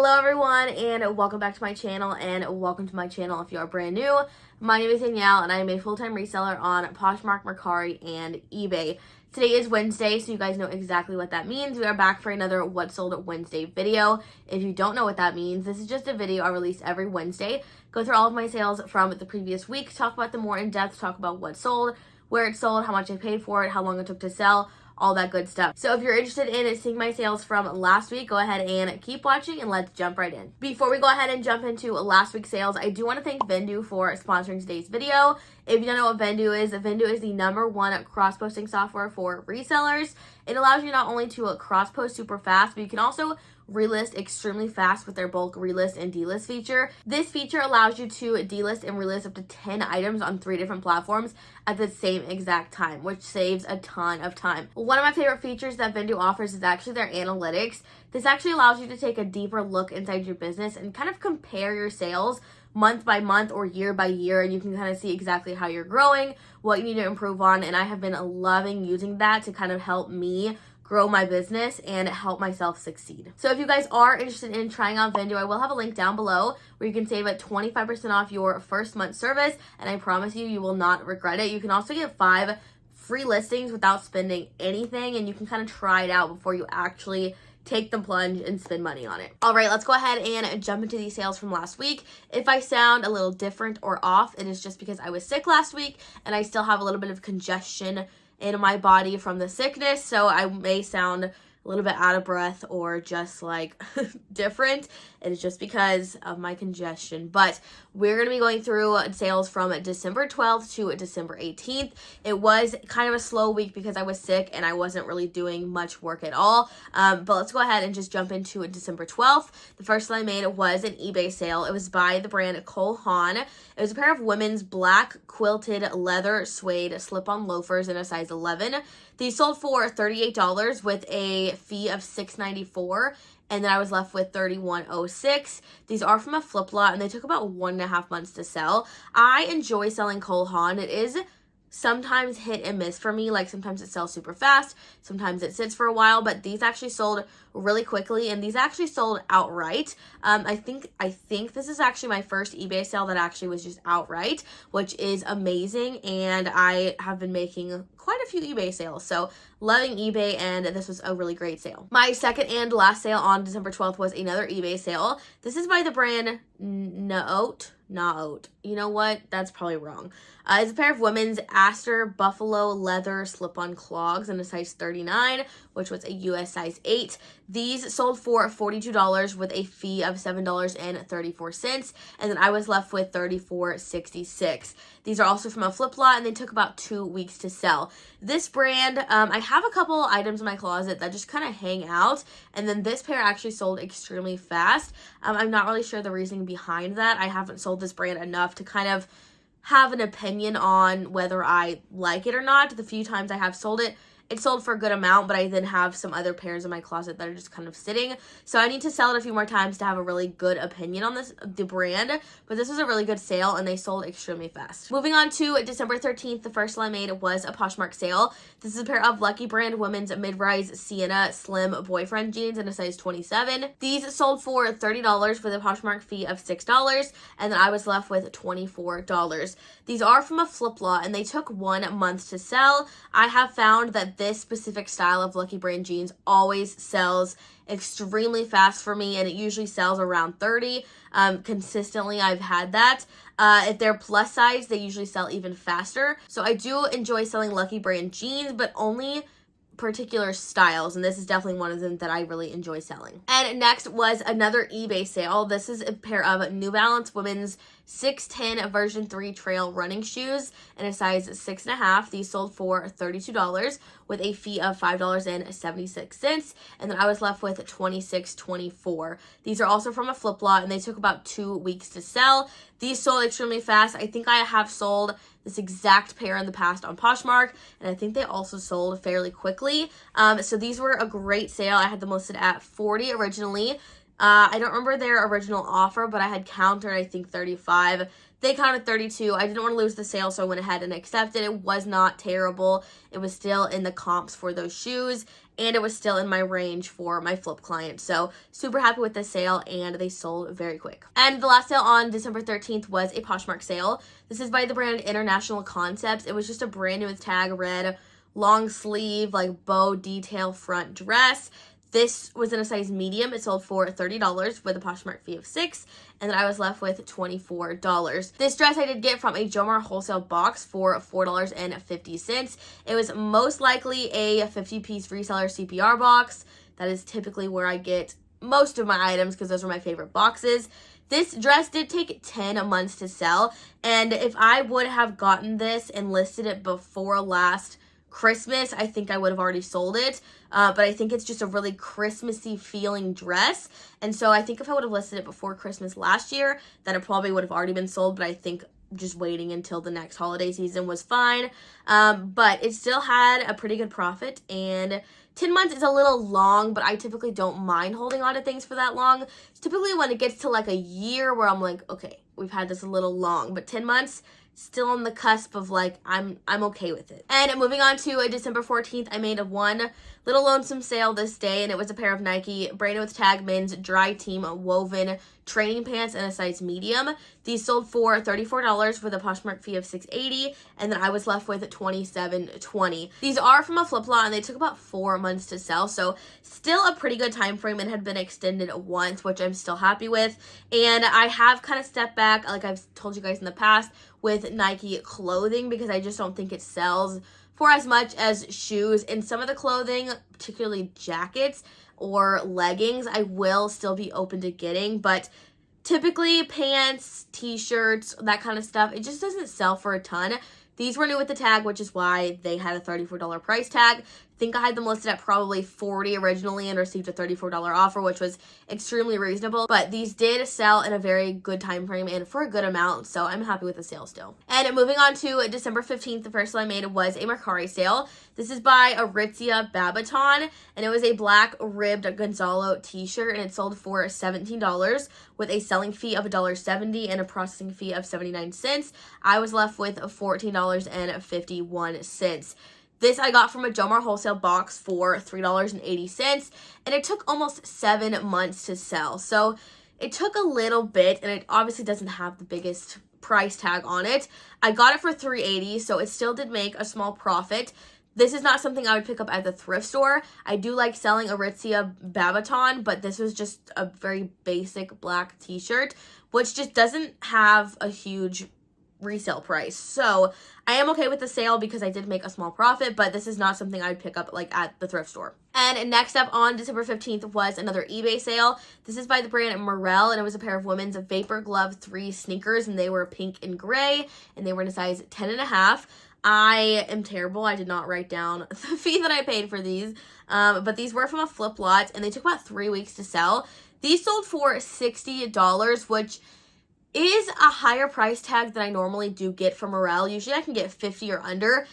Hello everyone and welcome back to my channel and welcome to my channel if you are brand new. My name is Danielle and I am a full-time reseller on Poshmark, Mercari, and eBay. Today is Wednesday, so you guys know exactly what that means. We are back for another What Sold Wednesday video. If you don't know what that means, this is just a video I release every Wednesday. Go through all of my sales from the previous week, talk about them more in depth, talk about what sold, where it sold, how much I paid for it, how long it took to sell, all that good stuff. So if you're interested in seeing my sales from last week, go ahead and keep watching and let's jump right in. Before we go ahead and jump into last week's sales, I do want to thank Vendoo for sponsoring today's video. If you don't know what Vendoo is the #1 cross-posting software for resellers. It allows you not only to cross-post super fast, but you can also relist extremely fast with their bulk relist and delist feature. This feature allows you to delist and relist up to 10 items on 3 different platforms at the same exact time, which saves a ton of time. One of my favorite features that Vendoo offers is actually their analytics. This actually allows you to take a deeper look inside your business and kind of compare your sales month by month or year by year, and you can kind of see exactly how you're growing, what you need to improve on, and I have been loving using that to kind of help me grow my business and help myself succeed. So if you guys are interested in trying out Vendoo, I will have a link down below where you can save at 25% off your first month service, and I promise you, you will not regret it. You can also get 5 free listings without spending anything, and you can kind of try it out before you actually take the plunge and spend money on it. All right, let's go ahead and jump into these sales from last week. If I sound a little different or off, it is just because I was sick last week and I still have a little bit of congestion in my body from the sickness, so I may sound a little bit out of breath or just like different. It is just because of my congestion. But we're going to be going through sales from December 12th to December 18th. It was kind of a slow week because I was sick and I wasn't really doing much work at all. But let's go ahead and just jump into December 12th. The first one I made was an eBay sale. It was by the brand Cole Haan. It was a pair of women's black quilted leather suede slip-on loafers in a size 11. These sold for $38 with a fee of $6.94, and then I was left with $31.06. These are from a flip lot, and they took about 1.5 months to sell. I enjoy selling Cole Haan. It is sometimes hit and miss for me. Like sometimes it sells super fast, sometimes it sits for a while, but these actually sold really quickly, and these actually sold outright. I think this is actually my first eBay sale that actually was just outright, which is amazing, and I have been making quite a few eBay sales, so loving eBay, and this was a really great sale. My second and last sale on December 12th was another eBay sale. This is by the brand Naote. You know what? That's probably wrong. It's a pair of women's Aster buffalo leather slip-on clogs in a size 39, which was a US size 8. These sold for $42 with a fee of $7.34, and then I was left with $34.66. These are also from a flip lot, and they took about 2 weeks to sell. This brand, I have a couple items in my closet that just kind of hang out, and then this pair actually sold extremely fast. I'm not really sure the reasoning behind that. I haven't sold this brand enough to kind of have an opinion on whether I like it or not. The few times I have sold it, it sold for a good amount, but I then have some other pairs in my closet that are just kind of sitting. So I need to sell it a few more times to have a really good opinion on the brand. But this was a really good sale, and they sold extremely fast. Moving on to December 13th, the first one I made was a Poshmark sale. This is a pair of Lucky Brand women's mid-rise Sienna slim boyfriend jeans in a size 27. These sold for $30 with a Poshmark fee of $6, and then I was left with $24. These are from a flip lot, and they took 1 month to sell. I have found that this specific style of Lucky Brand jeans always sells extremely fast for me, and it usually sells around 30. Consistently, I've had that. If they're plus size, they usually sell even faster. So I do enjoy selling Lucky Brand jeans, but only particular styles, and this is definitely one of them that I really enjoy selling. And next was another eBay sale. This is a pair of New Balance women's 610 version 3 trail running shoes in a size 6.5. These sold for $32 with a fee of $5.76, and then I was left with $26.24. These are also from a flip lot, and they took about 2 weeks to sell. These sold extremely fast. I think I have sold this exact pair in the past on Poshmark, and I think they also sold fairly quickly. So these were a great sale. I had them listed at $40 originally. I don't remember their original offer, but I had countered, I think, 35. They counted 32. I didn't want to lose the sale, so I went ahead and accepted. It was not terrible. It was still in the comps for those shoes, and it was still in my range for my flip client. So super happy with the sale, and they sold very quick. And the last sale on December 13th was a Poshmark sale. This is by the brand International Concepts. It was just a brand new with tag red, long sleeve, like bow detail front dress. This was in a size medium. It sold for $30 with a Poshmark fee of $6, and then I was left with $24. This dress I did get from a JOMAR wholesale box for $4.50. It was most likely a 50-piece reseller CPR box. That is typically where I get most of my items because those are my favorite boxes. This dress did take 10 months to sell, and if I would have gotten this and listed it before last Christmas, I think I would have already sold it, but I think it's just a really Christmassy feeling dress, and so I think if I would have listed it before Christmas last year, then it probably would have already been sold, but I think just waiting until the next holiday season was fine, but it still had a pretty good profit, and 10 months is a little long, but I typically don't mind holding on to things for that long. It's typically when it gets to like a year where I'm like, okay, we've had this a little long, but 10 months, still on the cusp of like, I'm okay with it. And moving on to December 14th, I made one little lonesome sale this day, and it was a pair of Nike brand new with tag men's dry team woven training pants in a size medium. These sold for $34 with a Poshmark fee of $6.80, and then I was left with $27.20. These are from a flip lot, and they took about 4 months to sell, so still a pretty good time frame, and had been extended once, which I'm still happy with. And I have kind of stepped back, like I've told you guys in the past, with Nike clothing because I just don't think it sells for as much as shoes. And some of the clothing, particularly jackets or leggings, I will still be open to getting, but typically pants, t-shirts, that kind of stuff, it just doesn't sell for a ton. These were new with the tag, which is why they had a $34 price tag. I think I had them listed at probably $40 originally and received a $34 offer, which was extremely reasonable. But these did sell in a very good time frame and for a good amount, so I'm happy with the sale still. And moving on to December 15th, the first sale I made was a Mercari sale. This is by Aritzia Babaton, and it was a black ribbed Gonzalo t-shirt, and it sold for $17 with a selling fee of $1.70 and a processing fee of 79 cents. I was left with $14.51. This I got from a JOMAR wholesale box for $3.80, and it took almost 7 months to sell. So it took a little bit, and it obviously doesn't have the biggest price tag on it. I got it for $3.80, so it still did make a small profit. This is not something I would pick up at the thrift store. I do like selling Aritzia Babaton, but this was just a very basic black t-shirt, which just doesn't have a huge resale price. So I am okay with the sale because I did make a small profit, but this is not something I'd pick up like at the thrift store. And next up on December 15th was another eBay sale. This is by the brand Morel, and it was a pair of women's Vapor Glove 3 sneakers, and they were pink and gray, and they were in a size 10.5. I am terrible. I did not write down the fee that I paid for these, but these were from a flip lot, and they took about 3 weeks to sell. These sold for $60, which is a higher price tag than I normally do get from Morel. Usually I can get 50 or under.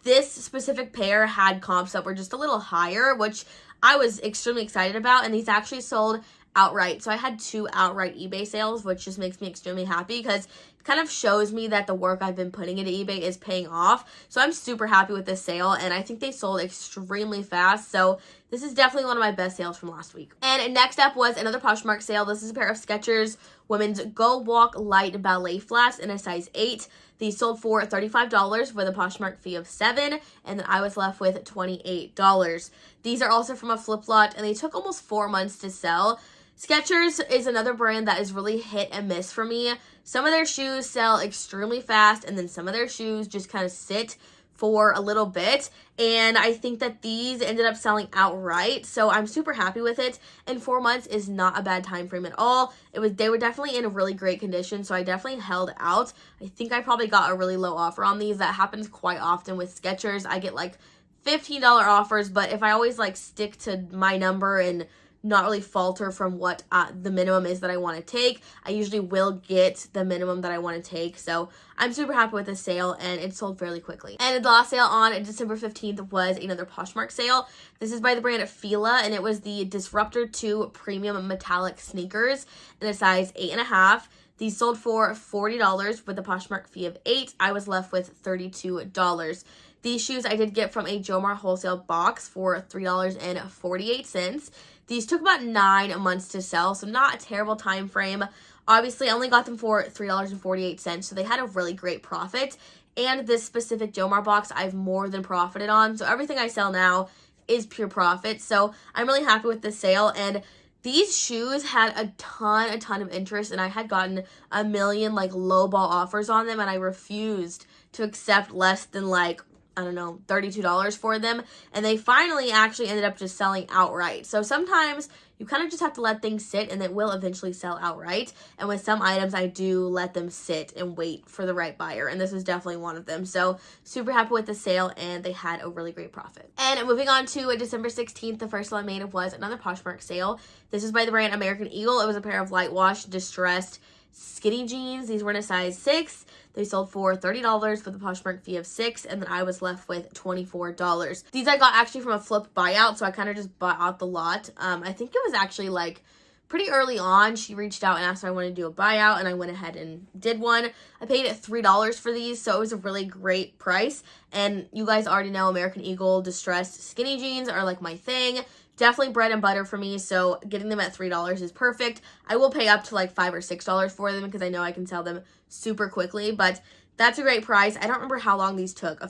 This specific pair had comps that were just a little higher, which I was extremely excited about, and these actually sold outright. So I had 2 outright eBay sales, which just makes me extremely happy because it kind of shows me that the work I've been putting into eBay is paying off. So I'm super happy with this sale, and I think they sold extremely fast. So this is definitely one of my best sales from last week. And next up was another Poshmark sale. This is a pair of Skechers women's Go Walk Light ballet flats in a size 8. These sold for $35 with a Poshmark fee of $7, and then I was left with $28. These are also from a flip lot, and they took almost 4 months to sell. Skechers is another brand that is really hit and miss for me. Some of their shoes sell extremely fast, and then some of their shoes just kind of sit for a little bit, and I think that these ended up selling outright, so I'm super happy with it. And 4 months is not a bad time frame at all. They were definitely in a really great condition, so I definitely held out. I think I probably got a really low offer on these. That happens quite often with Skechers. I get like $15 offers, but if I always like stick to my number and not really falter from what the minimum is that I want to take. I usually will get the minimum that I want to take. So I'm super happy with this sale, and it sold fairly quickly. And the last sale on December 15th was another Poshmark sale. This is by the brand Fila, and it was the Disruptor 2 Premium Metallic Sneakers in a size 8.5. These sold for $40 with a Poshmark fee of $8. I was left with $32. These shoes I did get from a JOMAR wholesale box for $3.48. These took about 9 months to sell, so not a terrible time frame. Obviously, I only got them for $3.48, so they had a really great profit. And this specific JOMAR box I've more than profited on, so everything I sell now is pure profit. So I'm really happy with this sale, and these shoes had a ton of interest, and I had gotten a million like lowball offers on them, and I refused to accept less than like, I don't know, $32 for them. And they finally actually ended up just selling outright. So sometimes you kind of just have to let things sit, and it will eventually sell outright. And with some items, I do let them sit and wait for the right buyer. And this was definitely one of them. So super happy with the sale, and they had a really great profit. And moving on to December 16th, the first sale I made was another Poshmark sale. This is by the brand American Eagle. It was a pair of light wash distressed skinny jeans. These were in a size 6. They sold for $30 with a Poshmark fee of $6, and then I was left with $24. These I got actually from a flip buyout, so I kind of just bought out the lot. I think it was actually like pretty early on. She reached out and asked if I wanted to do a buyout, and I went ahead and did one. I paid $3 for these, so it was a really great price. And you guys already know American Eagle distressed skinny jeans are like my thing. Definitely bread and butter for me, so getting them at $3 is perfect. I will pay up to like $5 or $6 for them because I know I can sell them super quickly, but that's a great price. I don't remember how long these took,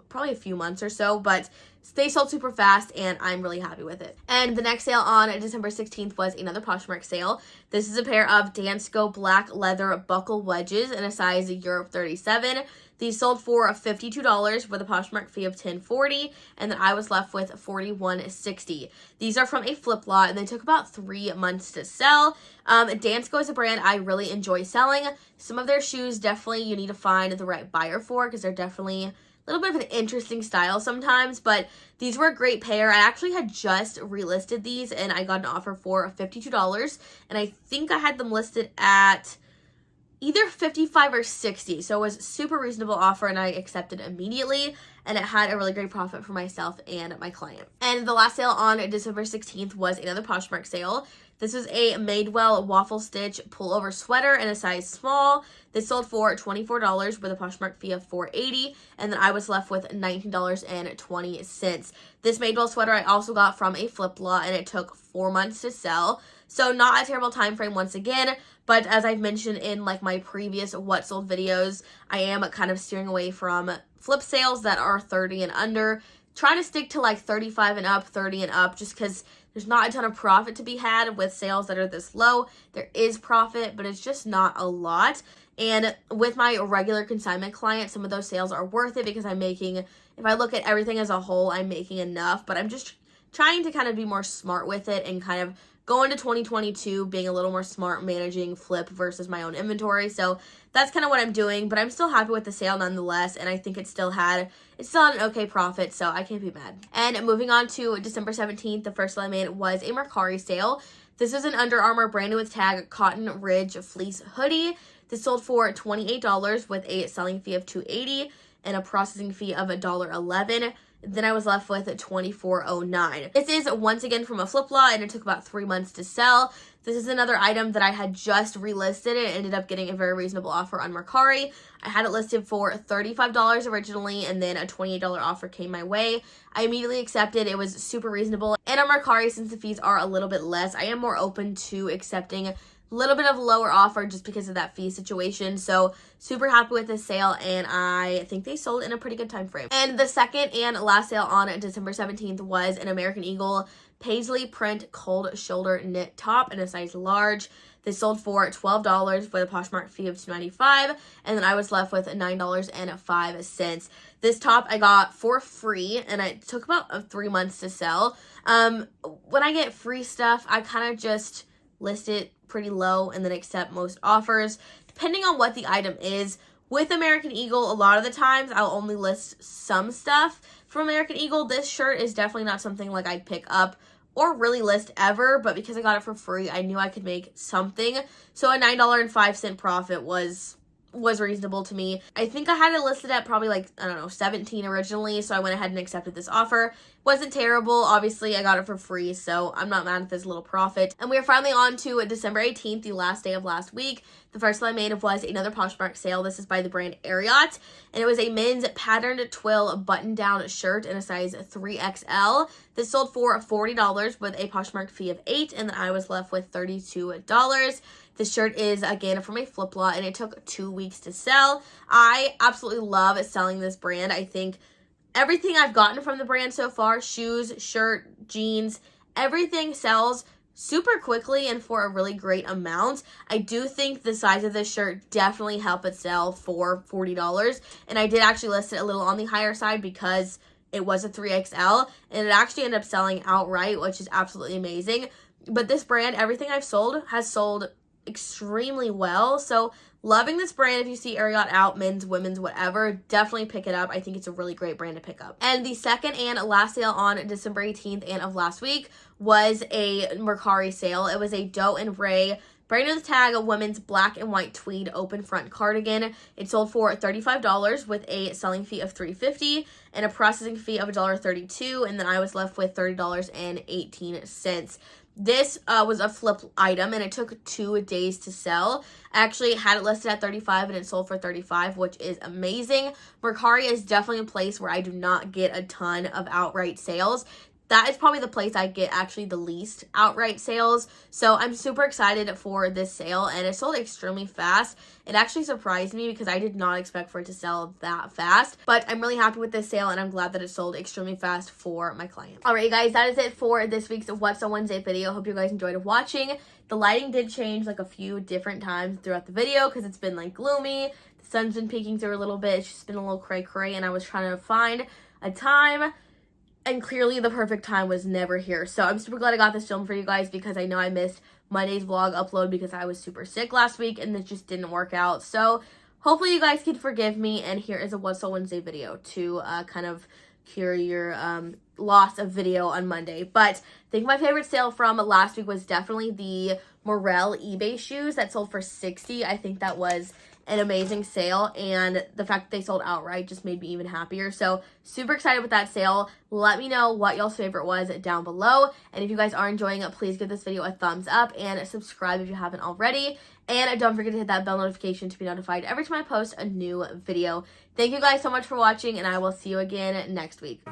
probably a few months or so, but they sold super fast, and I'm really happy with it. And the next sale on December 16th was another Poshmark sale. This is a pair of Dansko black leather buckle wedges in a size Europe 37. These sold for $52 with a Poshmark fee of $10.40, and then I was left with $41.60. These are from a flip lot, and they took about 3 months to sell. Dansko is a brand I really enjoy selling. Some of their shoes, definitely you need to find the right buyer for, because they're definitely a little bit of an interesting style sometimes, but these were a great pair. I actually had just relisted these, and I got an offer for $52, and I think I had them listed at either $55 or $60, so it was super reasonable offer, and I accepted immediately, and it had a really great profit for myself and my client. And the last sale on December 16th was another Poshmark sale. This was a Madewell waffle stitch pullover sweater in a size small. This sold for $24 with a Poshmark fee of $4.80, and then I was left with $19.20. This Madewell sweater I also got from a flip lot, and it took 4 months to sell. So not a terrible time frame once again, but as I've mentioned in like my previous what sold videos, I am kind of steering away from flip sales that are 30 and under. Trying to stick to like 35 and up, 30 and up, just because there's not a ton of profit to be had with sales that are this low. There is profit, but it's just not a lot. And with my regular consignment clients, some of those sales are worth it because I'm making, if I look at everything as a whole, I'm making enough, but I'm just trying to kind of be more smart with it and kind of go into 2022 being a little more smart managing flip versus my own inventory. So that's kind of what I'm doing, but I'm still happy with the sale nonetheless, and I think it still had an okay profit, so I can't be mad. And moving on to December 17th, the first sale I made was a Mercari sale. This is an Under Armour brand new with tag Cotton Ridge fleece hoodie. This sold for $28 with a selling fee of $2.80 and a processing fee of $1.11. Then I was left with $24.09. This is once again from a flip lot, and it took about 3 months to sell. This is another item that I had just relisted. It ended up getting a very reasonable offer on Mercari. I had it listed for $35 originally, and then a $28 offer came my way. I immediately accepted. It was super reasonable. And on Mercari, since the fees are a little bit less, I am more open to accepting a little bit of a lower offer just because of that fee situation. So super happy with this sale, and I think they sold in a pretty good time frame. And the second and last sale on December 17th was an American Eagle paisley print cold shoulder knit top in a size large. This sold for $12 with a Poshmark fee of $2.95, and then I was left with $9.05. This top I got for free, and it took about 3 months to sell. When I get free stuff, I kind of just list it pretty low and then accept most offers depending on what the item is. With American Eagle, a lot of the times I'll only list some stuff from American Eagle. This shirt is definitely not something like I'd pick up or really list ever, but because I got it for free, I knew I could make something. So a $9.05 profit was reasonable to me. I think I had it listed at probably like, I don't know, 17 originally, so I went ahead and accepted this offer. Wasn't terrible. Obviously, I got it for free, so I'm not mad at this little profit. And we are finally on to December 18th, the last day of last week. The first one I made was another Poshmark sale. This is by the brand Ariat, and it was a men's patterned twill button-down shirt in a size 3XL. This sold for $40 with a Poshmark fee of $8, and then I was left with $32. This shirt is, again, from a flip lot, and it took 2 weeks to sell. I absolutely love selling this brand. I think everything I've gotten from the brand so far, shoes, shirt, jeans, everything sells super quickly and for a really great amount. I do think the size of this shirt definitely helped it sell for $40, and I did actually list it a little on the higher side because it was a 3XL, and it actually ended up selling outright, which is absolutely amazing. But this brand, everything I've sold has sold extremely well. So loving this brand. If you see Ariat out, men's, women's, whatever, definitely pick it up. I think it's a really great brand to pick up. And the second and last sale on December 18th and of last week was a Mercari sale. It was a Doe and Ray brand new tag, a women's black and white tweed open front cardigan. It sold for $35 with a selling fee of $3.50 and a processing fee of $1.32, and then I was left with $30.18. This was a flip item, and it took 2 days to sell. I actually had it listed at $35, and it sold for $35, which is amazing. Mercari is definitely a place where I do not get a ton of outright sales. That is probably the place I get actually the least outright sales. So I'm super excited for this sale, and it sold extremely fast. It actually surprised me because I did not expect for it to sell that fast. But I'm really happy with this sale, and I'm glad that it sold extremely fast for my client. Alright guys, that is it for this week's What's on Wednesday video. Hope you guys enjoyed watching. The lighting did change like a few different times throughout the video because it's been like gloomy. The sun's been peeking through a little bit. It's just been a little cray-cray, and I was trying to find a time, and clearly the perfect time was never here. So I'm super glad I got this film for you guys because I know I missed Monday's vlog upload because I was super sick last week and it just didn't work out. So hopefully you guys can forgive me, and here is a What's on Wednesday video to kind of cure your loss of video on Monday. But I think my favorite sale from last week was definitely the Morel eBay shoes that sold for $60. I think that was an amazing sale, and the fact that they sold outright just made me even happier. So super excited with that sale. Let me know what y'all's favorite was down below, and if you guys are enjoying it, please give this video a thumbs up and subscribe if you haven't already, and don't forget to hit that bell notification to be notified every time I post a new video. Thank you guys so much for watching, and I will see you again next week.